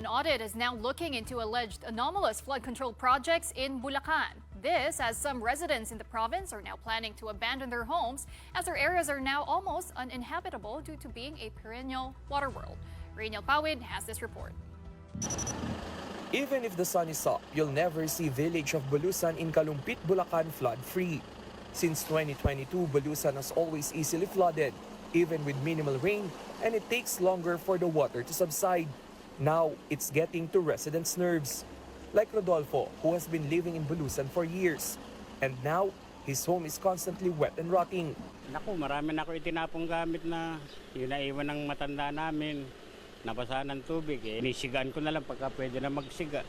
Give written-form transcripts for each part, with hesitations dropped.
an audit is now looking into alleged anomalous flood control projects in Bulacan. This as some residents in the province are now planning to abandon their homes as their areas are now almost uninhabitable due to being a perennial water world. Rainiel Pawid has this report. Even if the sun is up, you'll never see village of Bulusan in Kalumpit, Bulacan flood-free. Since 2022, Bulusan has always easily flooded, even with minimal rain, and it takes longer for the water to subside. Now, it's getting to residents' nerves. Like Rodolfo, who has been living in Bulusan for years. And now, his home is constantly wet and rotting. Naku, marami na ako itinapong gamit na yun naiwan ng matanda namin. Nabasa ng tubig Inisigaan ko na lang pagka pwede na magsiga.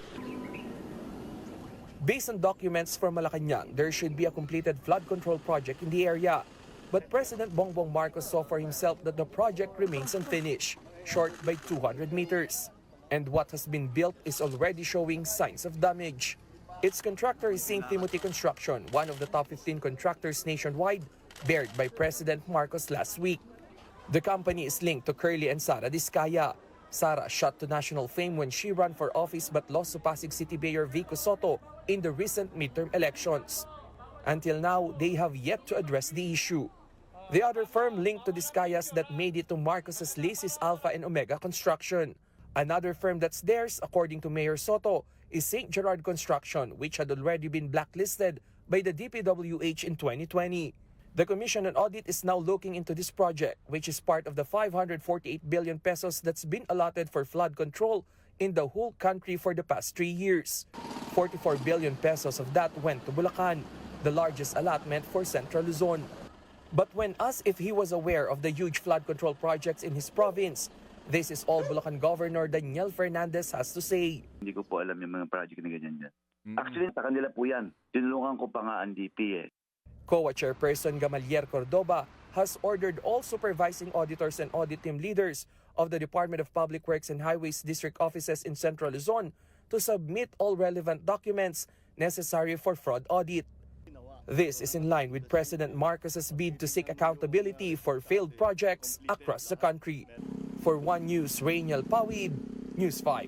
Based on documents from Malacanang, there should be a completed flood control project in the area. But President Bongbong Marcos saw for himself that the project remains unfinished, short by 200 meters. And what has been built is already showing signs of damage. Its contractor is St. Timothy Construction, one of the top 15 contractors nationwide, bared by President Marcos last week. The company is linked to Curly and Sara Diskaya. Sara shot to national fame when she ran for office but lost to Pasig City Mayor Vico Soto in the recent midterm elections. Until now, they have yet to address the issue. The other firm linked to Diskayas that made it to Marcos's list is Alpha and Omega Construction. Another firm that's theirs, according to Mayor Soto, is St. Gerard Construction, which had already been blacklisted by the DPWH in 2020. The Commission on Audit is now looking into this project, which is part of the 548 billion pesos that's been allotted for flood control in the whole country for the past 3 years. 44 billion pesos of that went to Bulacan, the largest allotment for Central Luzon. But when asked if he was aware of the huge flood control projects in his province, this is all Bulacan Governor Daniel Fernandez has to say. Hindi ko po alam yung mga project na ganyan dyan. Actually, sa kanila po yan. Tinulungan ko pa nga ang DP COA Chairperson Gamalier Cordoba has ordered all supervising auditors and audit team leaders of the Department of Public Works and Highways district offices in Central Luzon to submit all relevant documents necessary for fraud audit. This is in line with President Marcos's bid to seek accountability for failed projects across the country. For One News, Rainiel Pawid, News 5.